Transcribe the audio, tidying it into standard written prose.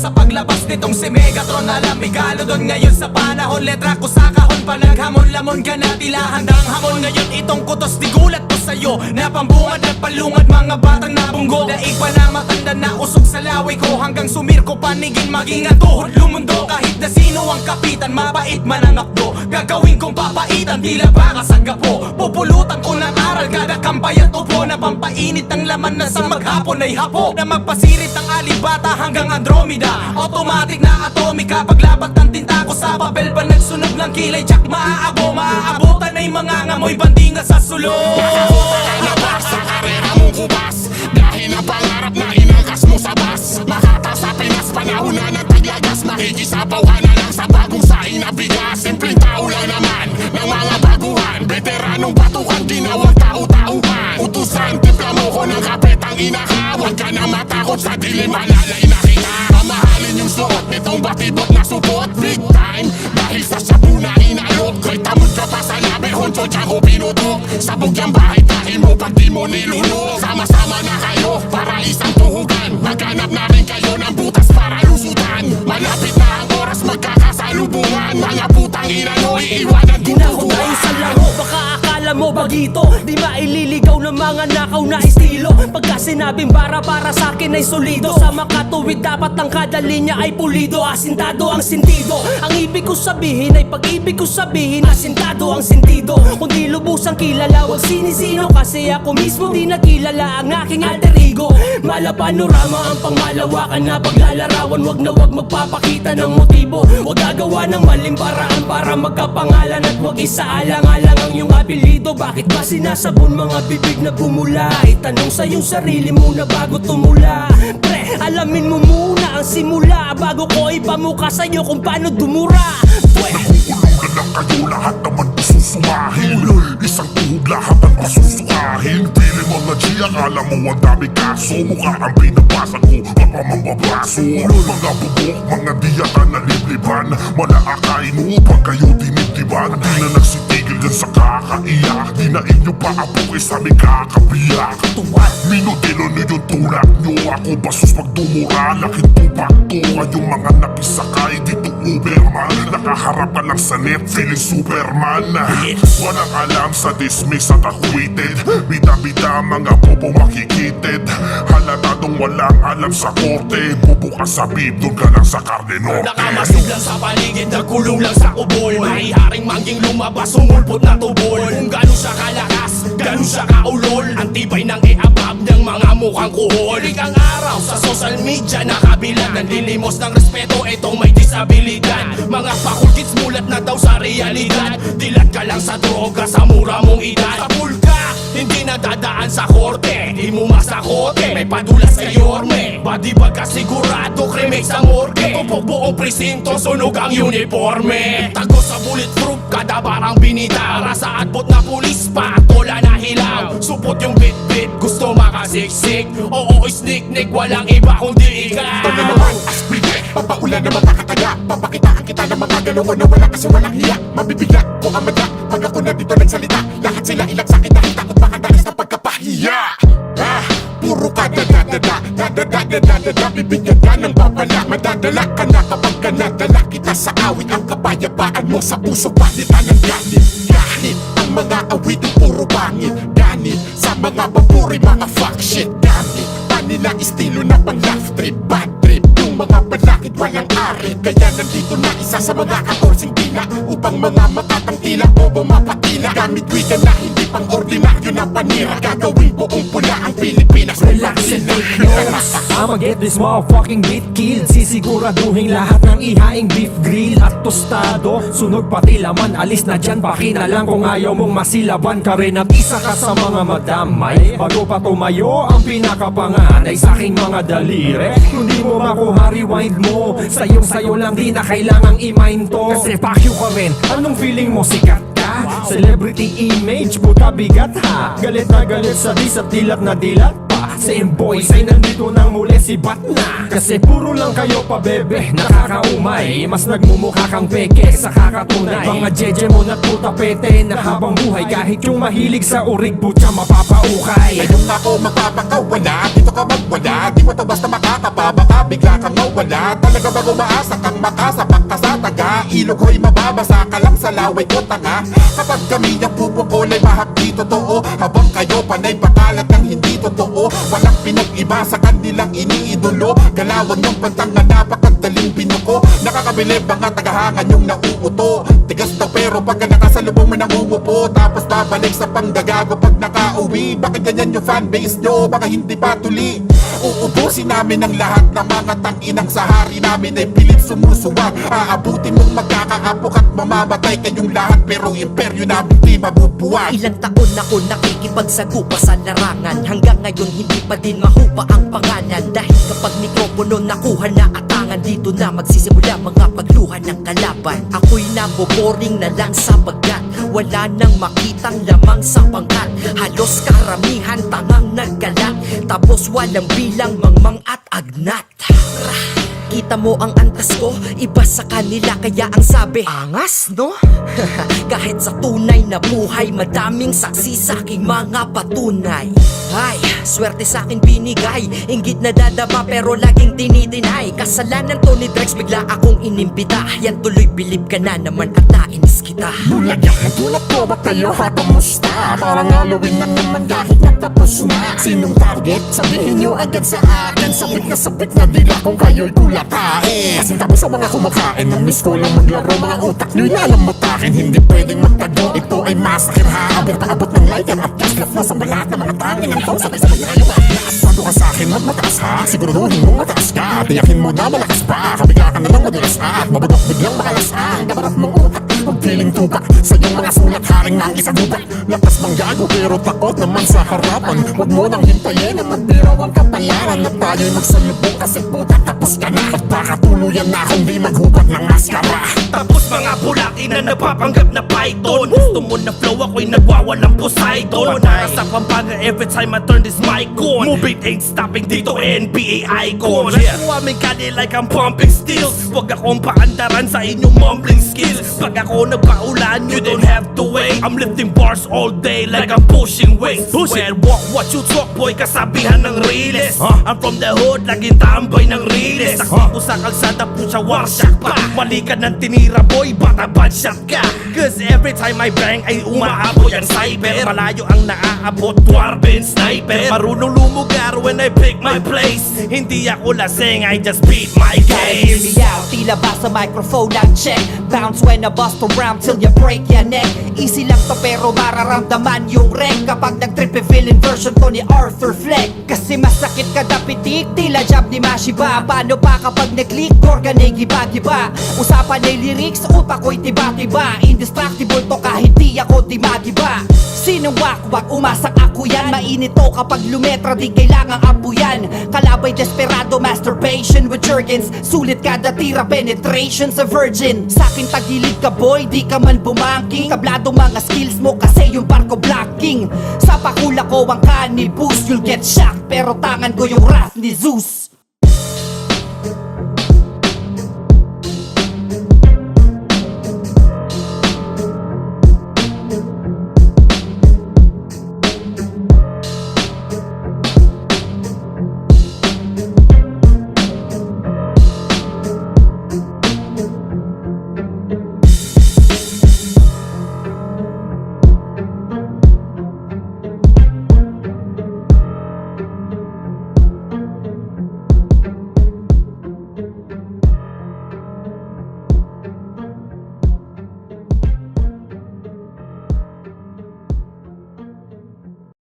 Sa paglabas nitong si Megatron, alam Megalodon ngayon sa panahon. Letra ko sa kahon, panaghamon-lamon ka na tila handang hamon. Ngayon itong kutos, di gulat ko sa'yo na pambungad at palungad mga batang nabunggo. Daig pa na matanda na usog sa laway ko, hanggang sumirko panigin maging ang tuhod lumundo. Kahit na sino ang kapitan, mabait man ang akdo, gagawin kong papaitan, tila baka sa gapo. Pupulutan ko ng aral kada kampay at upo, na pampainit ng laman na sa maghapon ay hapo. Na magpasirit ang alibata hanggang Andromeda, automatic na atomika. Paglapat ng tinta ko sa papel, pa nagsunog ng kilay, tsak maaabutan ay mga ngamoy bandinga sa sulok. Labas sa karera mong kubas, dahil na pangarap na inagas mo sa bus. Makata sa Pinas, panahon na ng taglagas, makikisapaw ka na lang sa bagong saing na bigas. Simpleng tao lang naman ng mga baguhan, veteranong batukan, tinawag tao-tauhan. Utusan, timpla mo ko ng kapetang inaka, huwag ka na matakot sa dilim, malalay na kita. Mamahalin yung suot nitong batibot na supot, big time, dahil sa sabu na inalok. Ko'y tamod ka pa sa labi, honcho dyan ko pinutok. Sabog yung bahay, tahi mo pag di mo nilunok. Sama-sama na kayo para isang tuhugan, maghanap na rin kayo ng butas para lusutan. Malapit na ang oras, magkakasalubungan, mga putang ina nyo, iiwanan Ginako tayo sa laro, baka akala mo bagito, di maililigaw ng mga nakaw na estilo. Pagka sinabing para sa akin ay solido, sa makatuwid dapat ang kada linya ay pulido. Asintado ang sentido, ang ibig ko sabihin ay pag-ibig ko sabihin. Asintado ang sentido, kung di lubusang kilala, wag sinisino. Kasi ako mismo di nakilala ang aking alter ego. Malapanorama ang pangmalawakan na paglalarawan, wag na wag magpapakita ng motibo. Wag gagawa ng maling paraan para magkapangalan, at wag isaalang-alang ang iyong apelido. Bakit ba sinasabon mga bibig na bumula? Itanong sa iyong sarili muna bago tumula. Pre, alamin mo muna ang simula bago ko ipamuka sa iyo kung paano dumura. Nagugulugan lang kayo, lahat naman susumahin. Isang tuhog lahat ang masusukahin. Pili mga G, akala mo ang dami kaso, mukha ang binabasa ko, baka mambabaso. Mga bubok, mga diyata na libliban, malaakain upang kayo dinibdiban. Di na nagsitigil dyan sa kakaiyak, di na inyo paabok sa aming kakabiyak. Tuwad, minutilo nyo yung tulak nyo, ako basos pagdumura, laking tupak to. Kayong mga nakisakay dito Uberman, nakaharap ka lang sa net, feeling Superman. Walang alam sa dismiss at acquitted, bida-bida mga bobo makikitid. Halatadong walang alam sa korte, bubukas sa bib, doon ka lang sa karne norte. Nakamasig lang sa paligid, nagkulong lang sa kubol. Mahiharing mangging lumabas, sumulpot na tubol. Kung gano'n siya kalakas, gano'n siya kaulol, ang tibay ng iabab ng mga mukhang kuhol. Ang araw sa social media nakabilang, nanlilimos ng respeto itong may disabilidad. Mga faculties mulat na daw sa realidad, dilat ka lang sa droga sa mura mong edad. Kapul ka, hindi nadadaan sa korte, di mo masakote, may padulas kay Yorme. Badi ba ka sigurado, krimek sa morgue, tupok buong presinto, sunog ang uniforme. Tago sa bulletproof, kada barang binita, rasa at bot na pulis pa, tola na hilaw. Supot yung bit-bit, gusto makasiksik, oo isnik-nik, walang iba kundi ikaw. Ito na naman, aspide, papaulan na makakataga. Papakitaan kita ng mga galawan na wala kasi walang hiya. Mabibigla ko ang madla, pag ako na dito nagsalita, lahat sila ilag sakit dahil takot makadalis na pagkapahiya. Puro ka dadadada, bibigyan ka ng babala. Madadala ka na kapag ka nadala kita sa awit. Ang kapayapaan mo sa puso, palitan ng ganit. Kahit ang mga awitin puro bangit, ganit sa mga baburi, mga fuck shit. Gamit pa nila estilo na pang laugh trip, bad trip. Yung mga balakid walang arit, kaya nandito na isa sa mga 14 tila, upang mga matatang tila o bumapatila. Gamit wika na hindi pang ordinaryo na panira, gagawin buong pula ang Pilipinas. Relax and take notes, I'ma get this motherfucking beat killed. Sisiguraduhin lahat ng ihaing beef grill at tostado. Sunog pati laman, alis na dyan, pakina lang kung ayaw mong masilaban ka rin. At isa ka sa mga madamay, bago pa tumayo ang pinakapanganay sa aking mga daliri. Kung di mo makuha, rewind mo, sayong-sayo lang, di na kailangang i-mind to. Kasi pakyo ka rin, anong feeling mo, sikat ka? Celebrity image, puta bigat ha. Galit na galit sa dis at dilat na dilat pa. Same boys ay nandito nang muli si Batna. Kasi puro lang kayo pa bebe, nakakaumay. Mas nagmumukha kang peke sa kakatunay. Mga jeje mo na puta pete na habang buhay. Kahit yung mahilig sa urig butya mapapaukay. Ngayong ako magpapakawala, dito ka magwala. Di mo to basta makakapabaka, bigla kang mawala. Talaga ba umaasa kang makasapak ka sa taga? Ilog ho'y mababasa ka lang sa laway ko tanga. Kapag kami ang pupungkolay mahapdi totoo, habang kayo panay pakalat ng hindi totoo. Walang pinag-iba sa kanilang iniidolo. Galawang yung pantang na napakadaling binuko. Nakakabilib ang tagahangan yung nauuto. Tigas daw pero pagka nakasalubong mo nang umupo, tapos babalik sa panggagago pag nakauwi. Bakit ganyan yung fanbase nyo? Baka hindi patuli. Uubusin namin ang lahat ng mga tanginang sa hari namin ay pilit sumusuwag. Aabutin mong magkakaapok at mamamatay kayong lahat, pero imperyo namin di mabubuwag. Ilang taon ako nakikipagsagupa sa larangan. Hanggang ngayon hindi pa din mahupa ang pangalan. Dahil kapag mikropono nakuha na atangan, dito na magsisimula mga pagluha ng kalaban. Ako'y naboboring na lang sabagat wala nang makitang lamang sa pangkat. Halos karamihan tangang nagkalat, tapos walang bilang mangmang at agnat. Kita mo ang antas ko, iba sa kanila kaya ang sabi angas no? Kahit sa tunay na buhay, madaming saksi sa aking mga patunay. Ay, swerte sa akin binigay, inggit na dadama pero laging tinitinay. Kasalanan to ni Drex, bigla akong inimbita. Yan tuloy bilib ka na naman at nainis kita. Bulagyan na tulad ko, ba't kayo kamusta? Parang Halloween na naman kahit natapos na. Sinong target? Sabihin nyo agad sa akin. Sabit na dila kung kayo'y kulatae. Kasing tapos sa mga kumakain, namiss ko lang maglaro. Mga utak nyo'y lalamutakin, hindi pwedeng magtago. Ito ay massacre ha, abot paabot ng like and at cash left na sa balat ng mga tangin ang sabay-sabay na kayo atlas. Pado ka sa'kin, magmataas ha, siguraduhin mo mataas ka. Tiyakin mo na malakas pa, kabigla ka na lang madulas at mabudok biglang makalasaan. Kabarat mong utak, huwag feeling tupak sa iyong mga sulat, haring ng isang gubat. Lakas bang gago pero takot naman sa harapan. Huwag mo nang hintayin na magbiraw ang kapalaran. At tayo'y magsalubong kasi puta tapos ka na. At baka tuluyan na kung di maghubat ng maskara. Tapos mga bulaki na napapanggap na python. Gusto mo na flow, ako'y nagwawalang Poseidon. Nasa Pampanga every time I turn this mic on. Moving ain't stopping dito, NBA icon. Aming kali like I'm pumping steels. Huwag akong paandaran sa inyong mumbling skills. Pag ako nagpaulan, you don't have to wait. I'm lifting bars all day like I'm pushing weights. Well, walk what you talk boy, kasabihan ng realist. I'm from the hood, laging tambay ng realist. Sakti ko sa kalsada, pucha warshak pa. Mali ka ng tinira boy, bata bad shot ka. Cause every time I bang ay umaabot ang cyber. Malayo ang naaabot, dwarven sniper. Marunong lumugar when I pick my place. Hindi ako lasing, I just beat my Gotta hear me case. out, tila ba sa microphone ang check. Bounce when I bust around till you break your neck. Easy lang to pero mararamdaman yung wreck kapag nag-trip villain version to ni Arthur Fleck. Kasi masakit kada pitik, tila jab ni Mashiba. Paano pa kapag nag-click, gorga na giba-giba. Usapan ay lyrics, utak ko'y tiba-tiba. Indestructible to kahit di ako timagiba. Sinong wakwak, umasak ako yan. Mainit to kapag lumetra, di kailangang apuyan. Kalabay desperado, masturbation with Jergens. Sulit kada tira, penetration sa virgin. Sa'kin tagilid ka boy, di ka man bumangking. Tablado mga skills mo kasi yung barko blocking. Sa pakula ko ang kanil boost, you'll get shocked. Pero tangan ko yung wrath ni Zeus.